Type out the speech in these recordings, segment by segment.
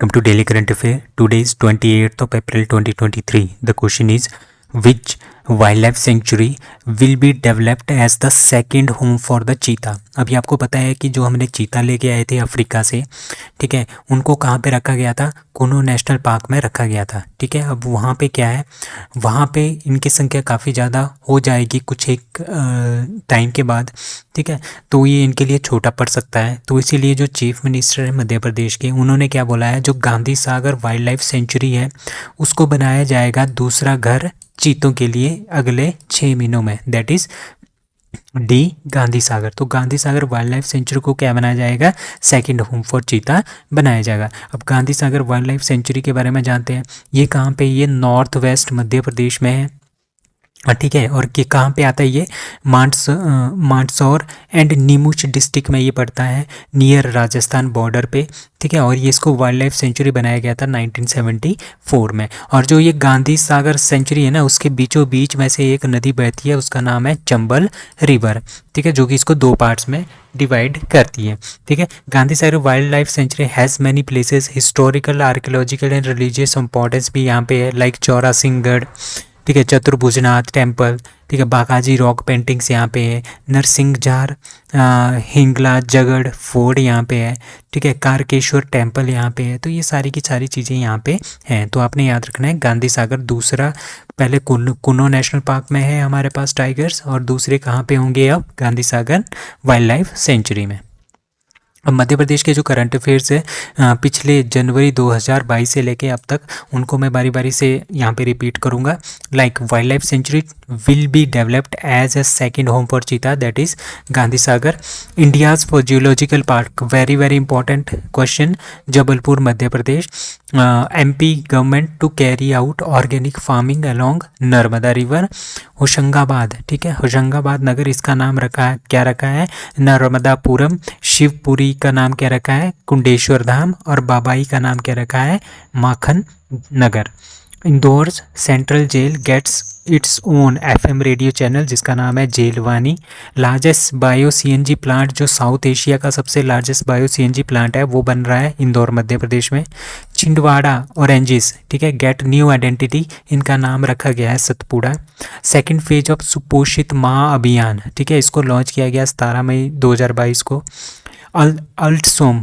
Come to daily current affair. Today is 28th of April 2023. The question is, which wildlife sanctuary will be developed as the second home for the cheetah? अभी आपको पता है कि जो हमने चीता लेके आए थे अफ्रीका से, ठीक है, उनको कहाँ पे रखा गया था? कुनो नेशनल पार्क में रखा गया था, ठीक है। अब वहाँ पे क्या है, वहाँ पे इनकी संख्या काफ़ी ज़्यादा हो जाएगी कुछ एक टाइम के बाद, ठीक है। तो ये इनके लिए छोटा पड़ सकता है, तो इसीलिए जो चीफ मिनिस्टर है मध्य प्रदेश के, उन्होंने क्या बोला है, जो Gandhi Sagar wild life century है उसको बनाया जाएगा दूसरा घर चीतों के लिए अगले 6 महीनों में, that is D Gandhi Sagar. तो Gandhi Sagar wild life century को क्या बनाया जाएगा? सेकंड होम फॉर चीता बनाया जाएगा। अब Gandhi Sagar wild life century के बारे में जानते हैं। ये कहाँ पे? ये नॉर्थ वेस्ट मध्य प्रदेश में है, ठीक है। और कि कहाँ पे आता है ये? मांडसौर एंड नीमच डिस्ट्रिक्ट में ये पड़ता है, नियर राजस्थान बॉर्डर पे, ठीक है। और ये इसको वाइल्ड लाइफ सेंचुरी बनाया गया था 1974 में। और जो ये गांधी सागर सेंचुरी है ना, उसके बीचों बीच में से एक नदी बहती है, उसका नाम है चंबल रिवर, ठीक है, जो कि इसको 2 पार्ट्स में डिवाइड करती है, ठीक है। Gandhi Sagar wild life sanctuary has many places, historical, archaeological and religious importance भी यहाँ पे है, लाइक चौरा सिंहगढ़, ठीक है, चतुर्भुजनाथ टेम्पल, ठीक है, बाकाजी रॉक पेंटिंग्स यहाँ पे है, नरसिंहजार, हिंगला जगड़ फोर्ट यहाँ पे है, ठीक है, कारकेश्वर टेम्पल यहाँ पे है। तो ये सारी की सारी चीज़ें यहाँ पे हैं। तो आपने याद रखना है, गांधी सागर दूसरा, पहले कुनो नेशनल पार्क में है हमारे पास टाइगर्स, और दूसरे कहाँ पे होंगे अब? Gandhi Sagar wild life century में। अब मध्य प्रदेश के जो करंट अफेयर्स है पिछले जनवरी 2022 से लेके अब तक, उनको मैं बारी बारी से यहाँ पे रिपीट करूँगा। Like wild life sanctuary will be developed as a second home for cheetah, that is Gandhi Sagar. India's four geological park, very very important question, Jabalpur Madhya Pradesh. MP government to carry out organic farming along Narmada river. Hoshangabad, ठीक है, होशंगाबाद नगर, इसका नाम रखा है, क्या रखा है? नर्मदापुरम। शिवपुरी का नाम क्या रखा है? कुंडेश्वर धाम। और बाबाई का नाम क्या रखा है? Makhan Nagar. Indore central jail gets its own FM radio channel, जिसका नाम है Jailvani. Largest bio CNG plant, जो साउथ एशिया का सबसे लार्जेस्ट बायो CNG प्लांट है, वो बन रहा है इंदौर मध्य प्रदेश में। छिंदवाड़ा ऑरेंजेस, ठीक है, गेट न्यू आइडेंटिटी, इनका नाम रखा गया है सतपुड़ा। सेकंड फेज ऑफ सुपोषित माँ अभियान, ठीक है, इसको लॉन्च किया गया 17 मई 2022 को। अल्टसोम,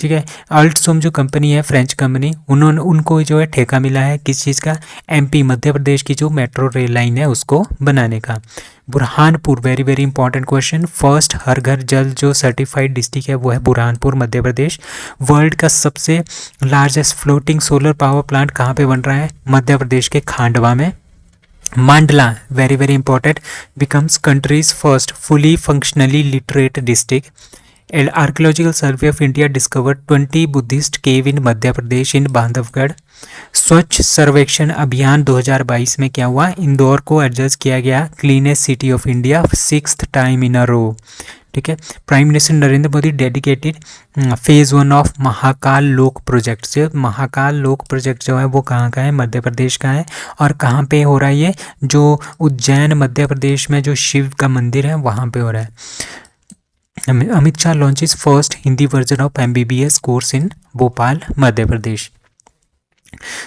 ठीक है, अल्टसोम जो कंपनी है, फ्रेंच कंपनी, उनको जो है ठेका मिला है किस चीज़ का? MP मध्य प्रदेश की जो मेट्रो रेल लाइन है उसको बनाने का। Burhanpur, very very important question, first Har Ghar Jal जो सर्टिफाइड डिस्ट्रिक्ट है वो है बुरहानपुर मध्य प्रदेश। वर्ल्ड का सबसे largest floating solar power plant कहाँ पे बन रहा है? मध्य प्रदेश के खांडवा में। Mandla, very very important, becomes country's first fully functionally literate district. Archaeological survey of India discovered 20 Buddhist cave in Madhya Pradesh in Bandhavgarh. Swachh Survekshan अभियान 2022 में क्या हुआ? इंदौर को एडजस्ट किया गया cleanest city of India 6th time in a row, ठीक है। Prime minister Narendra Modi dedicated phase 1 of Mahakal Lok project. से महाकाल लोक प्रोजेक्ट जो है वो कहाँ का है? मध्य प्रदेश का है। और कहाँ पे हो रहा है ये? जो उज्जैन मध्य प्रदेश में जो शिव का मंदिर है वहाँ पे हो रहा है। Amit Shah launches first Hindi version of MBBS course in Bhopal Madhya Pradesh.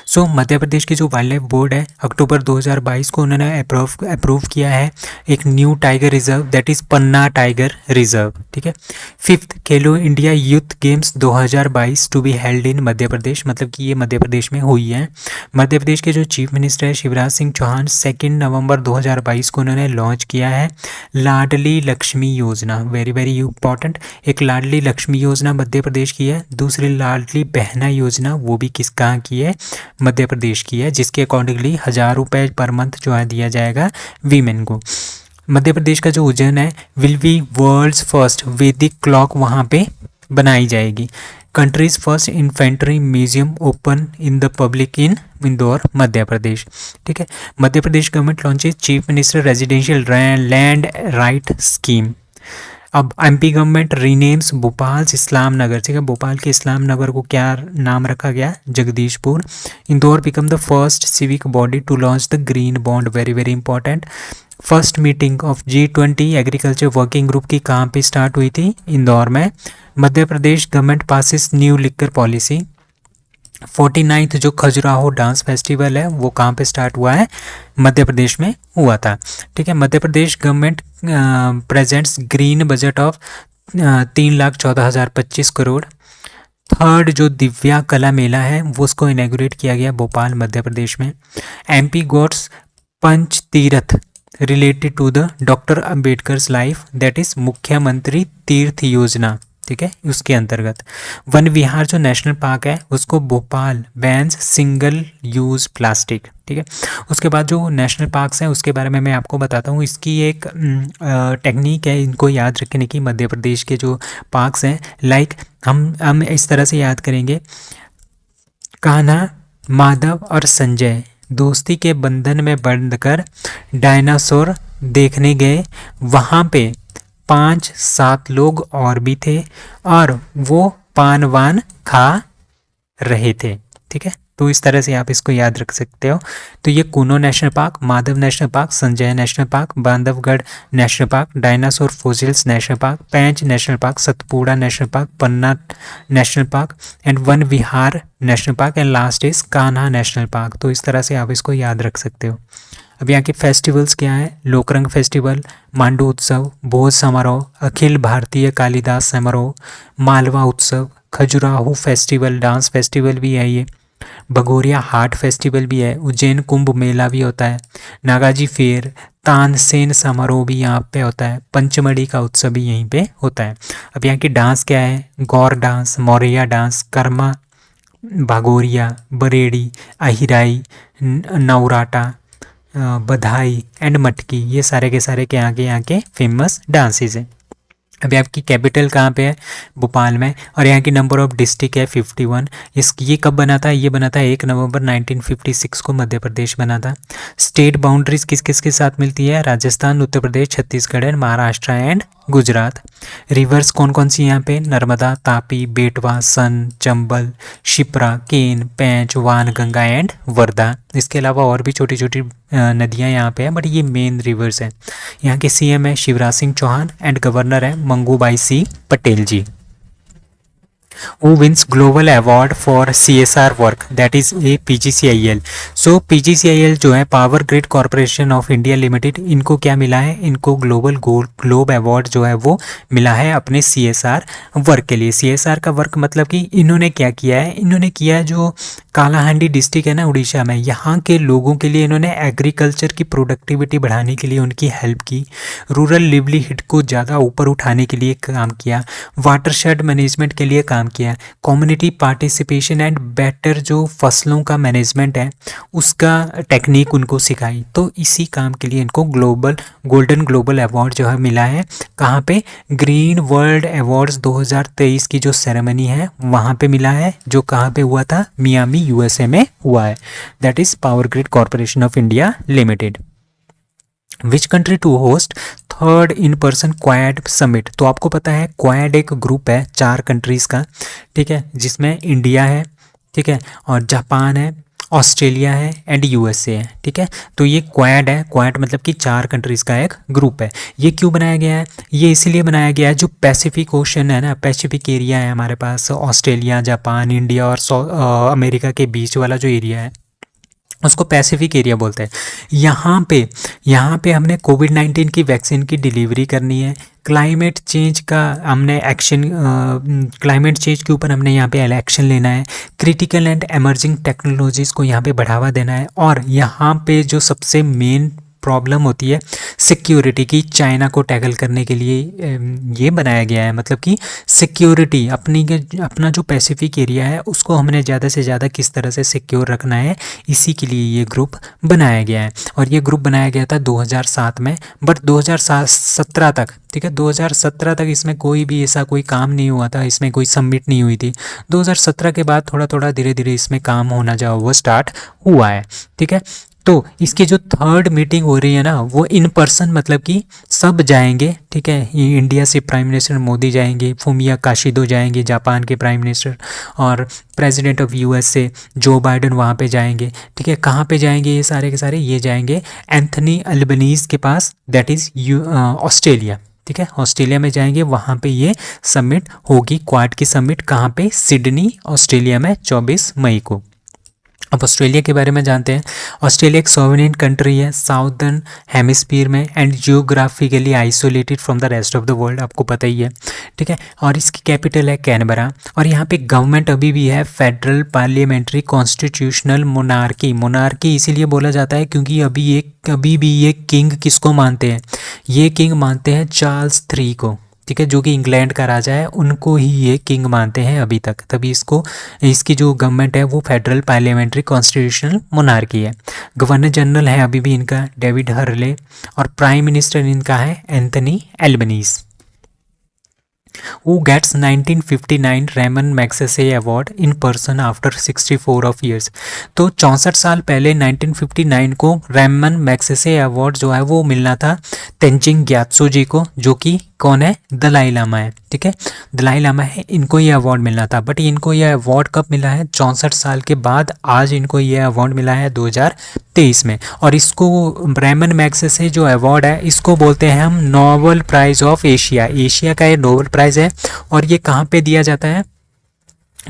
So Madhya Pradesh की जो वाइल्ड लाइफ बोर्ड है, अक्टूबर 2022 को उन्होंने अप्रूव किया है एक new tiger reserve, that is Panna tiger reserve, ठीक है। 5th Khelo India youth games 2022 to be held in Madhya Pradesh, मतलब कि ये मध्य प्रदेश में हुई है। मध्य प्रदेश के जो चीफ मिनिस्टर है शिवराज सिंह चौहान, 2 नवंबर 2022 को उन्होंने लॉन्च किया है लाडली लक्ष्मी योजना, वेरी वेरी इंपॉर्टेंट। एक लाडली लक्ष्मी योजना मध्य प्रदेश की है, दूसरी लाडली बहना योजना वो भी कहाँ की है? मध्य प्रदेश की है, जिसके अकॉर्डिंगली 1000 रुपये पर मंथ जो है दिया जाएगा वीमेन को। मध्य प्रदेश का जो उज्जैन है, will be world's first Vedic clock वहाँ पे बनाई जाएगी। Country's first infantry museum open in the public in Indore Madhya Pradesh, ठीक है। Madhya Pradesh government launches chief minister residential land right scheme. अब MP government renames Bhopal Islam Nagar, ठीक है, भोपाल के इस्लाम नगर को क्या नाम रखा गया? Jagdishpur. Indore become the first civic body to launch the green bond, very very important. First meeting of G20 agriculture working group की कहाँ पे स्टार्ट हुई थी? इंदौर में। Madhya Pradesh government passes new liquor policy. 49th जो खजुराहो डांस फेस्टिवल है वो कहाँ पे स्टार्ट हुआ है, मध्य प्रदेश में हुआ था। ठीक है, Madhya Pradesh government presents green budget of 3,14,025 crore. Third जो दिव्या कला मेला है वो उसको इनैगोरेट किया गया भोपाल मध्य प्रदेश में। MP gets Panch Tirth related to the doctor Ambedkar's life, that is Mukhyamantri Tirth योजना। ठीक है, उसके अंतर्गत वन विहार जो नेशनल पार्क है उसको Bhopal bans single use plastic. ठीक है, उसके बाद जो नेशनल पार्क्स हैं उसके बारे में मैं आपको बताता हूँ। इसकी एक टेक्निक है इनको याद रखने की। मध्य प्रदेश के जो पार्क्स हैं लाइक हम इस तरह से याद करेंगे, कान्हा, माधव और संजय दोस्ती के बंधन में बंधकर डायनासोर देखने गए। वहाँ पे 5-7 लोग और भी थे और वो पान वान खा रहे थे। ठीक है, तो इस तरह से आप इसको याद रख सकते हो। तो ये Kuno national park, Madhav national park, Sanjay national park, Bandhavgarh national park, dinosaur fossils national park, Pench national park, Satpura national park, Panna national park and one Vihar national park and last is Kanha national park. तो इस तरह से आप इसको याद रख सकते हो। अब यहाँ के फेस्टिवल्स क्या है, लोकरंग फेस्टिवल, मांडू उत्सव, भोज समारोह, अखिल भारतीय कालिदास समारोह, मालवा उत्सव, खजुराहो फेस्टिवल डांस फेस्टिवल भी है, ये भगोरिया हाट फेस्टिवल भी है, उज्जैन कुंभ मेला भी होता है, नागाजी फेयर, तानसेन समारोह भी यहाँ पे होता है, पंचमढ़ी का उत्सव भी यहीं पे होता है। अब यहाँ की डांस क्या है, गौर डांस, मौर्या डांस, कर्मा, भागोरिया, बरेड़ी, अहिराई, नवराटा, बधाई एंड मटकी, ये सारे के सारे के यहाँ के फेमस डांसेस हैं। अभी आपकी कैपिटल कहाँ पे है, भोपाल में, और यहाँ की नंबर ऑफ डिस्ट्रिक्ट है 51। ये कब बना था, ये बना था 1 नवंबर 1956 को मध्य प्रदेश बना था। स्टेट बाउंड्रीज किस किस के साथ मिलती है, Rajasthan, Uttar Pradesh, Chhattisgarh and Maharashtra and Gujarat. Rivers कौन कौन सी यहाँ पे, नर्मदा, तापी, बेटवा, सन, चंबल, शिप्रा, केन, पेंच, वानगंगा एंड वर्धा। इसके अलावा और भी छोटी छोटी नदियाँ यहाँ पे हैं, बट ये मेन रिवर्स हैं। यहाँ के सीएम है शिवराज सिंह चौहान एंड गवर्नर है मंगूबाई सी पटेल जी। who wins global award for CSR work, that is a PGCIL। So PGCIL जो है power grid corporation of India limited, इनको क्या मिला है, इनको ग्लोब अवार्ड जो है वो मिला है अपने CSR वर्क के लिए। CSR का वर्क मतलब कि इन्होंने क्या किया है, इन्होंने किया है जो कालाहांडी डिस्ट्रिक्ट है ना उड़ीसा में, यहाँ के लोगों के लिए इन्होंने एग्रीकल्चर की प्रोडक्टिविटी बढ़ाने के लिए उनकी हेल्प की, रूरल लिवलीहुड को ज़्यादा ऊपर उठाने के लिए काम किया, वाटरशेड मैनेजमेंट के लिए काम किया, कम्युनिटी पार्टिसिपेशन एंड बेटर जो फसलों का मैनेजमेंट है उसका टेक्निक उनको सिखाई। तो इसी काम के लिए इनको गोल्डन ग्लोबल अवार्ड जो है मिला है। कहाँ पे, ग्रीन वर्ल्ड अवार्ड्स 2023 की जो सेरेमनी है वहाँ पे मिला है, जो कहाँ पे हुआ था, मियामी USA में हुआ है। That is power grid corporation of India limited. Which country to host third in person quad summit. तो आपको पता है क्वाड एक ग्रुप है 4 कंट्रीज़ का, ठीक है, जिसमें इंडिया है, ठीक है, और जापान है, ऑस्ट्रेलिया है एंड USA है। ठीक है, तो ये क्वाड है, क्वाड मतलब कि 4 कंट्रीज़ का एक ग्रुप है। ये क्यों बनाया गया है, ये इसीलिए बनाया गया है जो पैसिफिक ओशन है ना, पैसिफिक एरिया है हमारे पास, ऑस्ट्रेलिया, जापान, इंडिया और अमेरिका के बीच वाला जो एरिया है उसको पैसिफिक एरिया बोलते हैं। यहाँ पे हमने कोविड-19 की वैक्सीन की डिलीवरी करनी है, क्लाइमेट चेंज का हमने एक्शन, क्लाइमेट चेंज के ऊपर हमने यहाँ पे एक्शन लेना है, क्रिटिकल एंड एमर्जिंग टेक्नोलॉजीज़ को यहाँ पे बढ़ावा देना है, और यहाँ पे जो सबसे मेन प्रॉब्लम होती है सिक्योरिटी की, चाइना को टैकल करने के लिए ये बनाया गया है। मतलब कि सिक्योरिटी अपना जो पैसिफिक एरिया है उसको हमने ज़्यादा से ज़्यादा किस तरह से सिक्योर रखना है, इसी के लिए ये ग्रुप बनाया गया है। और ये ग्रुप बनाया गया था 2007 में, बट 2017 तक, ठीक है, 2017 तक इसमें कोई भी ऐसा कोई काम नहीं हुआ था, इसमें कोई सबमिट नहीं हुई थी। 2017 के बाद थोड़ा थोड़ा धीरे धीरे इसमें काम होना जो वो स्टार्ट हुआ है। ठीक है, तो इसकी जो थर्ड मीटिंग हो रही है ना वो इन पर्सन, मतलब कि सब जाएंगे। ठीक है, इंडिया से प्राइम मिनिस्टर मोदी जाएंगे, फूमिया काशिदो जाएंगे जापान के प्राइम मिनिस्टर, और प्रेसिडेंट ऑफ USA जो बाइडन वहाँ पे जाएंगे। ठीक है, कहाँ पे जाएंगे ये सारे के सारे, ये जाएंगे एंथनी अल्बनीज के पास, दैट इज़ ऑस्ट्रेलिया। ठीक है, ऑस्ट्रेलिया में जाएंगे, वहाँ पे ये समिट होगी, क्वाड की समिट। कहाँ पे? सिडनी ऑस्ट्रेलिया में 24 मई को। अब ऑस्ट्रेलिया के बारे में जानते हैं। ऑस्ट्रेलिया एक सॉवरेन कंट्री है साउदर्न हेमिस्फीयर में and geographically isolated from the rest of the world, आपको पता ही है, ठीक है। और इसकी कैपिटल है कैनबरा, और यहाँ पे गवर्नमेंट अभी भी है federal parliamentary constitutional monarchy. Monarchy इसीलिए बोला जाता है क्योंकि अभी भी ये किंग किसको मानते हैं? ये किंग मानते हैं चार्ल्स III को, ठीक है, जो कि इंग्लैंड का राजा है, उनको ही ये किंग मानते हैं अभी तक। तभी इसकी जो गवर्नमेंट है वो फेडरल पार्लियामेंट्री कॉन्स्टिट्यूशनल मोनार्की है। गवर्नर जनरल है अभी भी इनका डेविड हर्ले, और प्राइम मिनिस्टर इनका है Anthony Albanese. Who gets 1959 Ramon Magsaysay award in person after 64 of years. तो 64 साल पहले 1959 को रेमन मैग्सेसे अवार्ड जो है वो मिलना था तेंजिंग ग्यात्सो जी को, जो कि कौन है? दलाई लामा है, ठीक है, दलाई लामा है, इनको ये अवार्ड मिलना था। बट इनको ये अवार्ड कब मिला है? 64 साल के बाद आज इनको ये अवार्ड मिला है 2023 में। और इसको रेमन मैग्सेसे जो अवार्ड है इसको बोलते हैं हम Nobel prize of Asia. Asia का ये नोबेल प्राइज है, और ये कहाँ पे दिया जाता है?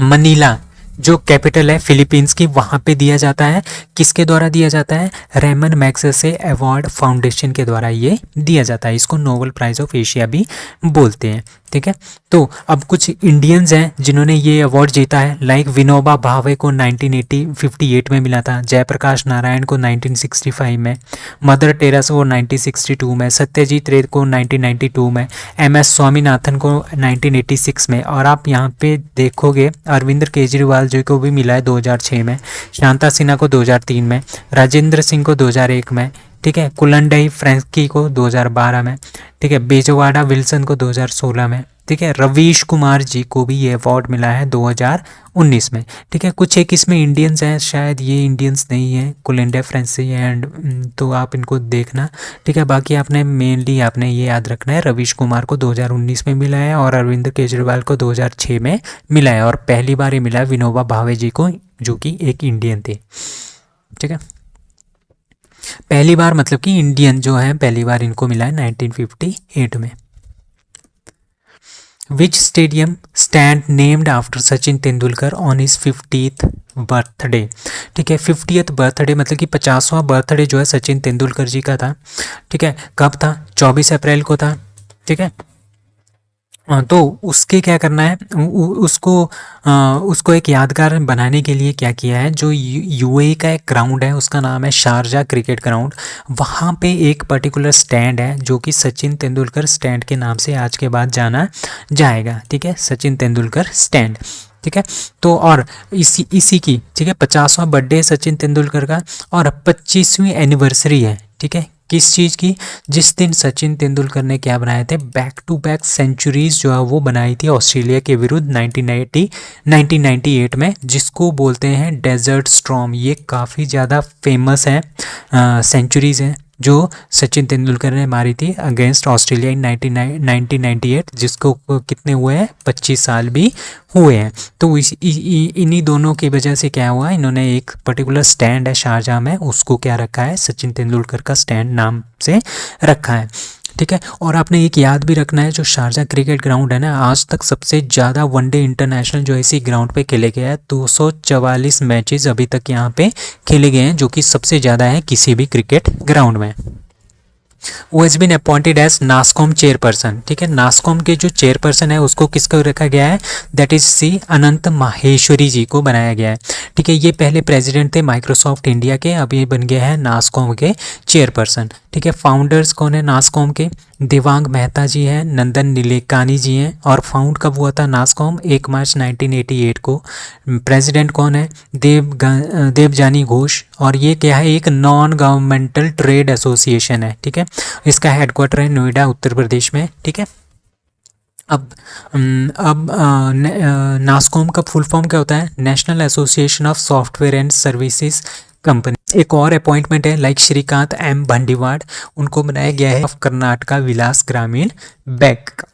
मनीला जो कैपिटल है फिलीपींस की, वहाँ पे दिया जाता है। किसके द्वारा दिया जाता है? रेमन मैग्सेसे अवार्ड फाउंडेशन के द्वारा ये दिया जाता है। इसको नोबेल प्राइज ऑफ एशिया भी बोलते हैं, ठीक है। तो अब कुछ इंडियंस हैं जिन्होंने ये अवार्ड जीता है, लाइक विनोबा भावे को 1958 में मिला था, जयप्रकाश नारायण को 1965 में, मदर टेरेसा को 1962 में, सत्यजीत रे को 1992 में, MS स्वामीनाथन को 1986 में, और आप यहाँ पे देखोगे अरविंद केजरीवाल जी को भी मिला है 2006 में, शांता सिन्हा को 2003 में, राजेंद्र सिंह को 2001 में, ठीक है, कुलंडई फ्रेंकी को 2012 में, ठीक है, बेजवाड़ा विल्सन को 2016 में, ठीक है, रवीश कुमार जी को भी ये अवार्ड मिला है 2019 में, ठीक है। कुछ एक इसमें इंडियंस हैं, शायद ये इंडियंस नहीं है, कुलिंडे फ्रेंसी एंड, तो आप इनको देखना, ठीक है। बाकी आपने मेनली आपने ये याद रखना है, रवीश कुमार को 2019 में मिला है और अरविंद केजरीवाल को 2006 में मिला है, और पहली बार ये मिला है विनोबा भावे जी को, जो कि एक इंडियन थे, ठीक है। पहली बार मतलब कि इंडियन जो है पहली बार इनको मिला है 1958 में। Which stadium stand named after Sachin Tendulkar on his 50th birthday, ठीक है। 50th बर्थडे मतलब कि 50वां बर्थडे जो है सचिन तेंदुलकर जी का था, ठीक है। कब था? 24 अप्रैल को था, ठीक है। तो उसके क्या करना है, उसको एक यादगार बनाने के लिए क्या किया है, जो UAE का एक ग्राउंड है उसका नाम है शारजा क्रिकेट ग्राउंड, वहाँ पे एक पर्टिकुलर स्टैंड है जो कि सचिन तेंदुलकर स्टैंड के नाम से आज के बाद जाना जाएगा, ठीक है, सचिन तेंदुलकर स्टैंड, ठीक है। तो और इसी की, ठीक है, 50वां बर्थडे है सचिन तेंदुलकर का, और 25वीं एनिवर्सरी है, ठीक है, किस चीज़ की? जिस दिन सचिन तेंदुलकर ने क्या बनाए थे? बैक टू बैक सेंचुरीज जो है वो बनाई थी ऑस्ट्रेलिया के विरुद्ध 1998 में, जिसको बोलते हैं डेजर्ट स्टॉर्म। ये काफ़ी ज़्यादा फेमस है सेंचुरीज हैं जो सचिन तेंदुलकर ने मारी थी अगेंस्ट ऑस्ट्रेलिया इन 1998, जिसको कितने हुए हैं? 25 साल भी हुए हैं। तो इन्हीं दोनों की वजह से क्या हुआ, इन्होंने एक पर्टिकुलर स्टैंड है शारजाह में, उसको क्या रखा है? सचिन तेंदुलकर का स्टैंड नाम से रखा है, ठीक है। और आपने एक याद भी रखना है, जो शारजा क्रिकेट ग्राउंड है ना, आज तक सबसे ज़्यादा वनडे इंटरनेशनल जो इसी ग्राउंड पे खेले गए हैं, 244 मैचेस अभी तक यहाँ पे खेले गए हैं, जो कि सबसे ज़्यादा है किसी भी क्रिकेट ग्राउंड में। वो has been appointed as NASSCOM chairperson, ठीक है। नास्कॉम के जो चेयरपर्सन है उसको किसको रखा गया है? दैट इज सी अनंत माहेश्वरी जी को बनाया गया है, ठीक है। ये पहले प्रेसिडेंट थे माइक्रोसॉफ्ट इंडिया के, अब ये बन गए हैं नास्कॉम के चेयरपर्सन, ठीक है। फाउंडर्स कौन है नास्कॉम के? देवांग मेहता जी हैं, नंदन नीलेकानी जी हैं। और फाउंड कब हुआ था नास्कॉम? 1 मार्च 1988 को। प्रेसिडेंट कौन है? देवजानी घोष। और ये क्या है? एक नॉन गवर्नमेंटल ट्रेड एसोसिएशन है, ठीक है। इसका हेडक्वार्टर है नोएडा उत्तर प्रदेश में, ठीक है। अब नास्कॉम का फुल फॉर्म क्या होता है? National association of software and services company. एक और अपॉइंटमेंट है लाइक श्रीकांत M भंडीवाड़, उनको बनाया गया है of Karnataka Vilas Gramin bank.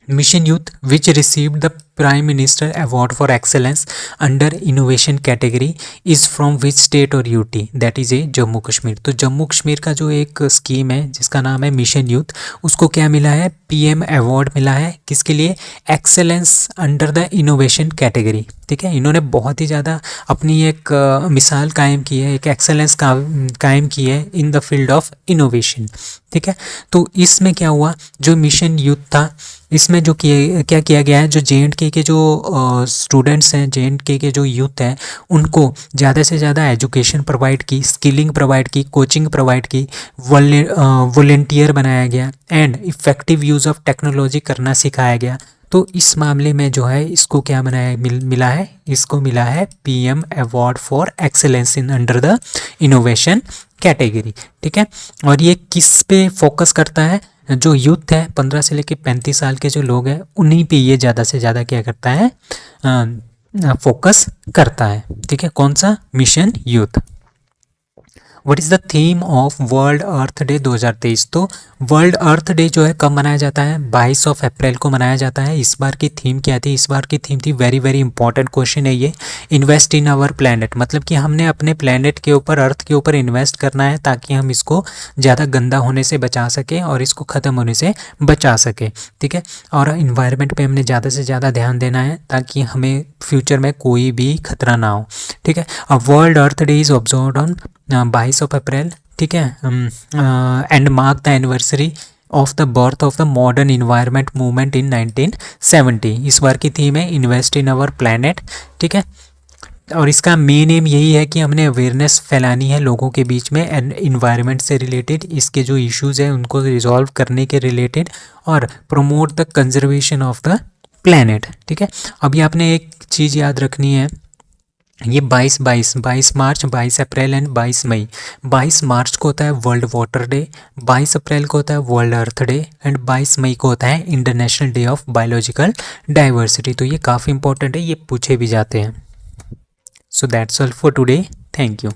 Mission youth which received the prime minister award for excellence under innovation category is from which state और UT, that is a Jammu Kashmir. तो जम्मू कश्मीर का जो एक स्कीम है जिसका नाम है मिशन यूथ, उसको क्या मिला है, पीएम अवार्ड मिला है, किसके लिए, excellence under the innovation category. ठीक है, इन्होंने बहुत ही ज़्यादा अपनी एक मिसाल कायम की है, एक एक्सेलेंस कायम की है in the field of innovation. ठीक है, तो इसमें क्या हुआ, जो मिशन यूथ था इसमें जो क्या किया गया है, जो JNK के जो स्टूडेंट्स हैं, JNK के जो यूथ हैं, उनको ज़्यादा से ज़्यादा एजुकेशन प्रोवाइड की, स्किलिंग प्रोवाइड की, कोचिंग प्रोवाइड की, वॉलेंटियर बनाया गया and effective use of technology करना सिखाया गया। तो इस मामले में जो है इसको क्या मिला है, इसको मिला है PM award for excellence in under the innovation category. ठीक है, और ये किस पे फोकस करता है, जो यूथ है 15 से लेकर 35 साल के जो लोग हैं उन्हीं पे ये ज़्यादा से ज़्यादा क्या करता है, फोकस करता है। ठीक है, कौन सा, mission youth. What is the theme of world earth day 2023। तो वर्ल्ड अर्थ डे जो है कब मनाया जाता है, 22 अप्रैल को मनाया जाता है। इस बार की थीम क्या थी, इस बार की थीम थी, वेरी वेरी इंपॉर्टेंट क्वेश्चन है ये, इन्वेस्ट इन आवर प्लैनेट। मतलब कि हमने अपने प्लैनेट के ऊपर, अर्थ के ऊपर इन्वेस्ट करना है ताकि हम इसको ज़्यादा गंदा होने से बचा सकें और इसको ख़त्म होने से बचा सकें। ठीक है, और इन्वायरमेंट पे हमने ज़्यादा से ज़्यादा ध्यान देना है ताकि हमें फ्यूचर में कोई भी खतरा ना हो। ठीक है, world earth day is observed on 22 अप्रैल। ठीक है, and mark the anniversary of the birth of the modern environment movement in 1970। इस बार की थीम है इन्वेस्ट इन आवर प्लैनेट। ठीक है, और इसका मेन एम यही है कि हमने अवेयरनेस फैलानी है लोगों के बीच में एंड इन्वायरमेंट से रिलेटेड, इसके जो इश्यूज़ हैं उनको रिजॉल्व करने के रिलेटेड, और promote the conservation of the planet. ठीक है, अभी आपने एक चीज़ याद रखनी है, ये 22 मार्च, 22 अप्रैल एंड 22 मई। 22 मार्च को होता है वर्ल्ड वाटर डे, 22 अप्रैल को होता है वर्ल्ड अर्थ डे एंड 22 मई को होता है international day of biological diversity. तो ये काफ़ी इंपॉर्टेंट है, ये पूछे भी जाते हैं। So that's all for today, thank you.